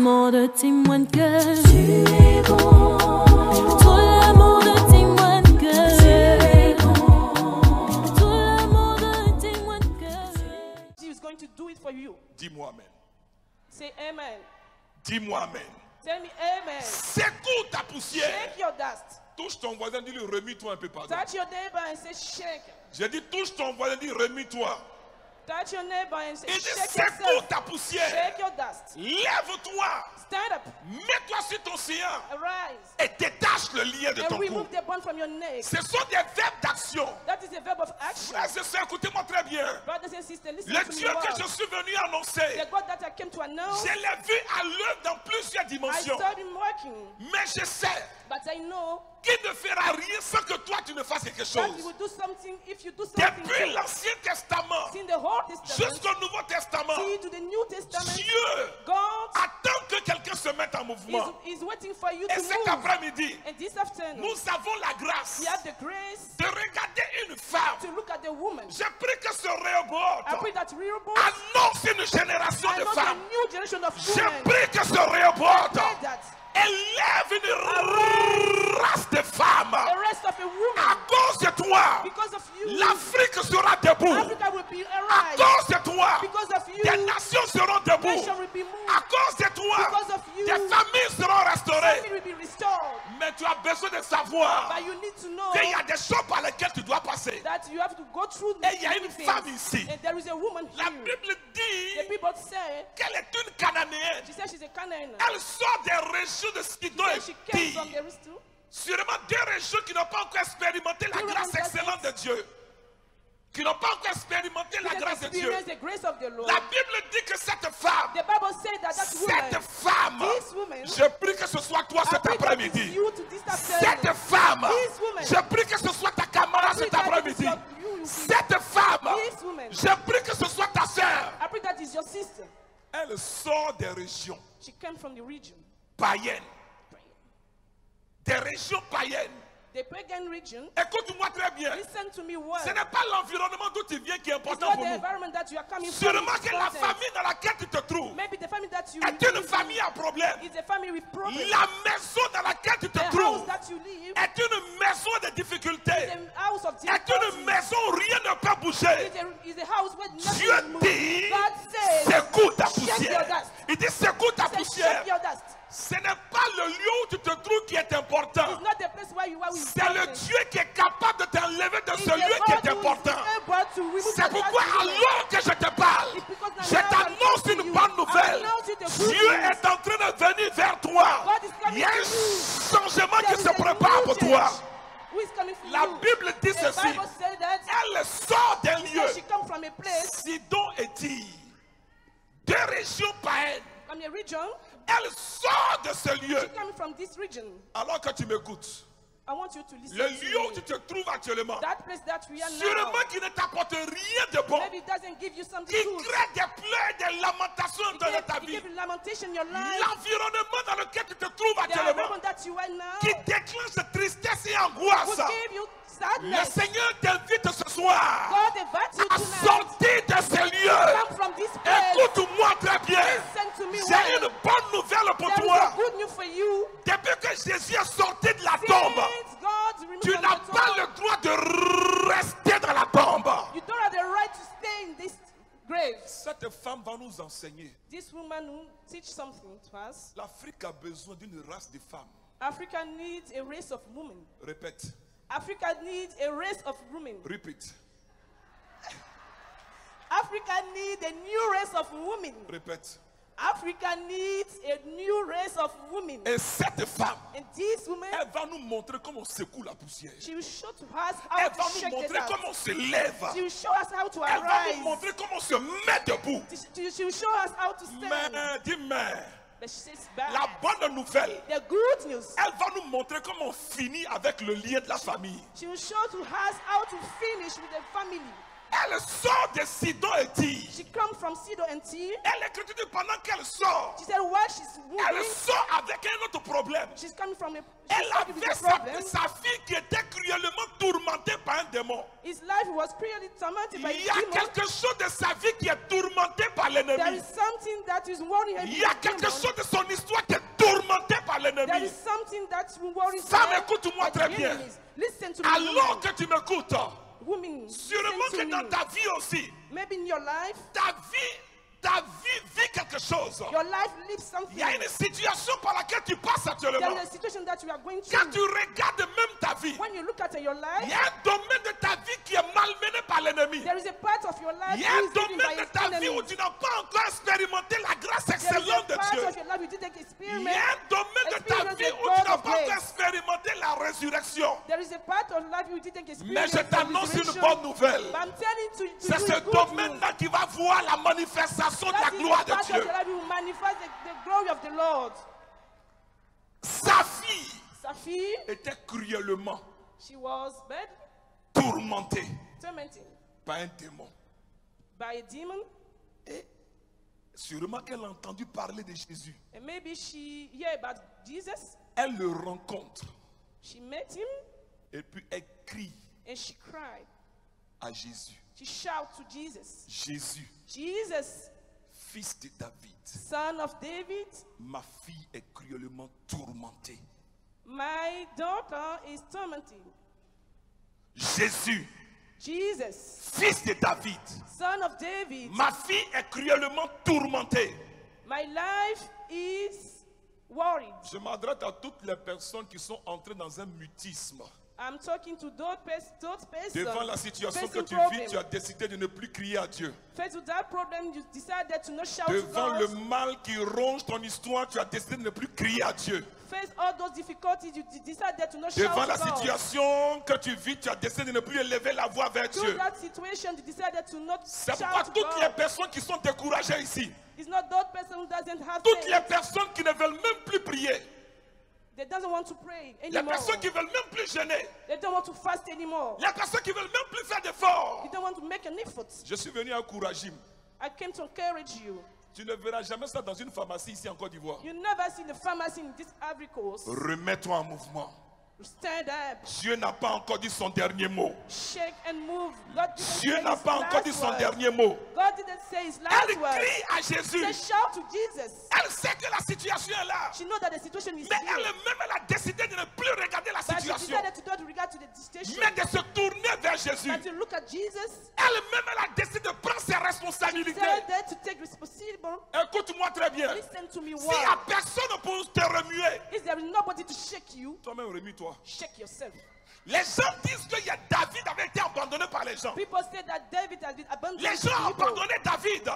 l'amour de Tim Winker. Tu es bon. Tout l'amour de Tim Winker. Tu es bon. Tout l'amour de Tim Winker. He is going to do it for you. Dis-moi amen. Say amen. Dis-moi amen. Tell me amen. Secoue ta poussière. Shake your dust. Touche ton voisin, dis-lui remis-toi un peu, pardon. Touch your neighbor and say shake. J'ai dit touche ton voisin, dis remis-toi. Touch your neighbor and say Il dit shake secoue yourself. ta poussière. Shake your dust. Lève-toi. Stand up. Mets-toi sur ton sillon Arise. et détache le lien de ton And cou. remove the bond from your neck. Ce sont des verbes d'action. That is a verb of action. Frères et sœurs, écoutez-moi très bien. Brothers and sisters, listen Le to Dieu me que well. je suis venu annoncer, The God that I came to announce, je l'ai vu à l'œuvre dans plusieurs I dimensions. saw him working, Mais je sais but I know qu'il ne fera rien sans que toi tu ne fasses quelque that chose. he will do something if you do something Depuis too. l'Ancien Testament In the Old Testament, jusqu'au Nouveau Testament, see to the New Testament, Dieu God attend que quelqu'un se mette en mouvement. is waiting for you Et to cet move. après-midi, And this afternoon, nous avons la grâce we have the grace de regarder une femme. to look at the woman. Je prie que ce I Rehoboth pray that Rehoboth annonce une génération de announce a femmes. new generation of Je women. prie que ce I Rehoboth pray that élève une race de femmes. the rest of the À women, cause de toi, because of you, l'Afrique sera debout. Africa will be À arise. cause de toi, Because of you, des nations seront debout. nation will be À moved. cause de toi, Because of you, des familles seront restaurées. family will be restored. Mais tu as besoin de savoir But you need to know qu'il y a des choses par lesquelles tu dois passer. that you have to go through Et il y a une many things. femme ici. And there is a woman La here. Bible dit The people say, qu'elle est une Cananéenne. she said she's a Canaanite. Elle sort des régions de Sidon et She came Tyr. from the rest too. Sûrement deux régions qui n'ont pas encore expérimenté la grâce excellente de Dieu. Qui n'ont pas encore expérimenté la She grâce de Dieu. experienced the grace of the Lord. La Bible dit que cette femme, The Bible said that that cette woman, femme, this woman, je prie que ce soit toi I cet pray that it's après-midi. you to this Cette afternoon. femme, This woman, je prie que ce soit ta camarade I pray cet that it's après-midi. you. Cette femme, This woman, je prie que ce soit ta sœur. I pray that is your sister. Elle sort des régions She came from the region, païennes. Des régions païennes. the pagan region. Écoute-moi très bien. Listen to me well. Ce n'est pas l'environnement d'où tu viens qui est It's important not pour the nous. environment that you are coming from. Sûrement is que la important. famille dans laquelle tu te trouves Maybe the family that you est une live famille à problème. in is a family with problems. La maison dans laquelle tu te The house trouves that you live est une maison de difficultés. is a house of Est une difficulty. maison où rien ne peut bouger. Is a house where nothing Dieu will move. dit, God says, secoue ta shake your poussière. dust. Il dit, secoue ta Say, poussière. shake your dust. Ce n'est pas le lieu où tu te trouves qui est important. It's not the place where you are with C'est le Dieu qui est capable de t'enlever de ce lieu qui est important. C'est pourquoi alors que je te parle, je t'annonce une bonne nouvelle. Dieu est en train de venir vers toi. Il y a un changement qui se prépare pour toi. La Bible dit ceci. Elle sort d'un lieu, Sidon et Tyr, deux régions païennes. Elle sort de ce lieu. Alors que tu m'écoutes, I want you to listen le to lieu où me. tu te trouves actuellement, That place that we are now, sûrement qui ne t'apporte rien de bon, maybe it doesn't give you something qui good. crée des pleurs, des lamentations It dans gave, ta it vie. gave you lamentation in your life. L'environnement dans lequel tu te trouves The actuellement, environment that you are now qui déclenche tristesse et will angoisse. give you Le sadness. Seigneur t'invite ce soir God invites you à tonight. sortir de ce lieu. Come from this place. Écoute-moi très bien. Listen to me J'ai well. une bonne nouvelle pour There is toi. a good news for you. Depuis que Jésus est sorti de la tombe, Since God removed tu from n'as the pas tomb, le droit de rester dans la tombe. you don't have the right to stay in this grave. Cette femme va nous enseigner. This woman will teach something to us. L'Afrique a besoin d'une race de femmes. Africa needs a race of women. Répète. Africa needs a race of women. Repeat. Africa needs a new race of women. Répète. Africa needs a new race of women. Et cette femme, And this woman, elle va nous montrer comment on secoue la poussière. she will show to us how Elle to va nous shake the montrer dust. comment on se lève. She will show us how to Elle va nous arise. montrer comment on se met debout. She will show us how to stand. Mais dis-moi, But she says back. la bonne nouvelle, The good news. elle va nous montrer comment on finit avec le lien de la famille. She will show to us how to finish with the family. Elle sort de Sidon et Tyr. She comes from Sidon and Tyr. Elle l'écriture dit pendant qu'elle sort, She said while she's elle moving, sort avec un autre problème. she's coming from a Elle started with avait a problem. sa fille qui était cruellement tourmentée par un démon. His life was clearly tormented by Il y a a demon. quelque chose de sa vie qui est tourmenté par There l'ennemi. is something that is worrying her. Il y a quelque chose de son histoire qui est tourmenté par There l'ennemi. is something that worries Femme, her. écoute-moi by très the bien. enemies. Listen to me, Alors que tu m'écoutes, woman. sûrement Listen que to dans me. ta vie aussi, Maybe in your life, ta vie vit quelque chose. your life lives something. Il y a une situation par laquelle tu passes actuellement. There is a situation that you are going Quand tu through. regardes même ta vie, When you look at your il life, y a un domaine de ta vie qui est malmené par l'ennemi. there is a part of your life Il y a un that is living by domaine de its ta vie enemy. où tu n'as pas encore expérimenté la grâce There is excellente a de part Dieu. of your life you didn't Il experiment. y a un domaine de ta Experience vie the où God tu n'as of pas encore grace. expérimenté la résurrection. There is a part of life you didn't Mais experience. je the t'annonce une resurrection. bonne nouvelle. But I'm telling to C'est you ce good news. domaine-là qui va voir la manifestation de la That is gloire the de part of Dieu. your life you will manifest the glory of the Lord. Sa fille Sa fille, était cruellement she was bad, tourmentée tormented par un démon. by a demon. Et sûrement qu'elle a entendu parler de Jésus. And maybe she heard about Jesus. Elle le rencontre She met him et puis elle crie and she cried. à Jésus. She shouted to Jesus, Jésus, Jesus, fils de David, son of David, ma fille est cruellement tourmentée. my daughter is tormented. Jésus, Jesus, fils de David, son of David, ma fille est cruellement tourmentée. my life is worried. Je m'adresse à toutes les personnes qui sont entrées dans un mutisme. I'm talking to those persons. Devant la situation que facing tu problem. vis, tu as décidé de ne plus crier à Dieu. Faced with that problem, you decided to not shout Devant to le God. mal qui ronge ton histoire, tu as décidé de ne plus crier à Dieu. Face all those difficulties, you decided to not Devant shout la to God. situation que tu vis, tu as décidé de ne plus élever la voix vers Through Dieu. that situation, you decided to not C'est shout pourquoi to toutes les God. personnes qui sont découragées ici, It's not that person who doesn't have toutes faith. les personnes qui ne veulent même plus prier, They doesn't want to pray les anymore. personnes qui ne veulent même plus jeûner, They don't want to fast anymore. les personnes qui ne veulent même plus faire d'efforts. They don't want to make an effort. Je suis venu encourager. I came to encourage you. Tu ne verras jamais ça dans une pharmacie ici en Côte d'Ivoire. You never see the pharmacy in this Ivory Coast. Remets-toi en mouvement. Stand up, Dieu n'a pas encore dit son dernier mot. shake and move. God didn't Dieu say n'a his pas encore last dit son word. dernier mot. God didn't say his last Elle word. crie à She Jésus. said, shout to Jesus. Elle sait que la situation est là. She knows that the situation is Mais here. elle-même, elle a décidé de ne plus regarder la But she situation, decided to not regard to the situation. mais de se tourner vers Jésus. But to look at Jesus. Elle-même, elle a décidé de prendre ses She responsabilités. decided to take responsibility. Écoute-moi très bien. Listen to me S'il n'y a well. personne pour te remuer, Is there nobody to shake you? toi-même remue-toi. Shake yourself. Les gens disent que David avait été abandonné par les gens. People say that David has been abandoned. Les gens ont People. abandonné David.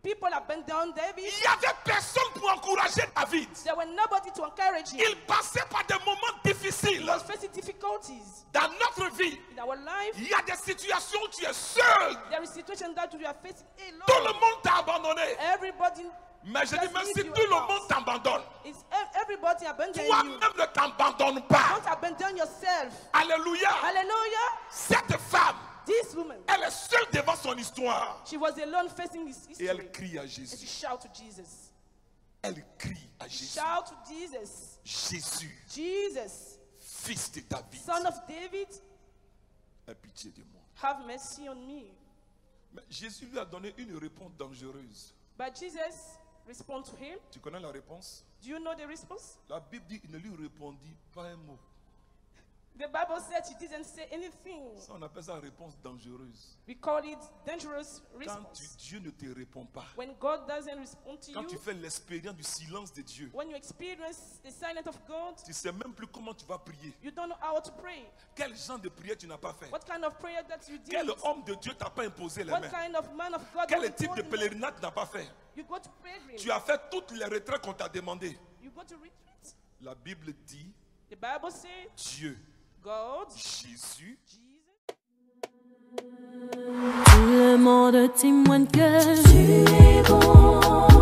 People abandoned David. Il n'y avait personne pour encourager David. There were nobody to encourage him. Il passait par des moments difficiles. He was facing difficulties Dans notre vie, in our life. il y a des situations où tu es seul. There is situation that we are facing Tout le alone. monde t'a abandonné. Everybody Mais je dis, même si you tout le lost. monde t'abandonne, is everybody abandoning you. toi-même ne t'abandonne pas. Don't abandon yourself. Alléluia. Hallelujah. Cette femme, This woman, elle est seule devant son histoire. she was alone facing his Et history. elle crie à And she Jésus. shout to Jesus. Elle crie à Jésus. Shout to Jesus. Jésus, Jesus, fils de David, son of David, aie pitié de moi. have mercy on me. Mais Jésus lui a donné une réponse dangereuse. But Jesus responded to him. Tu connais la réponse? Do you know the response? La Bible dit, il ne lui répondit pas un mot. The Bible said she didn't say anything. Ça, on appelle ça réponse dangereuse. We call it dangerous Quand response. Dieu ne te répond pas, When God doesn't respond to quand tu you, fais l'expérience du silence de Dieu, when you experience the silence of God, tu ne sais même plus comment tu vas prier. you don't know how to pray. Quel genre de prière tu n'as pas fait? What kind of prayer that you did? Quel homme de Dieu t'a pas imposé les What mains? kind of man of God? Quel don't type you de go to- pèlerinage tu n'as pas fait? You go to pilgrim. Tu as fait toutes les retraites qu'on t'a demandé. You go to retreat. La Bible dit, The Bible says Dieu, God, Jésus, Jesus. Tout le monde témoigne que tu es bon.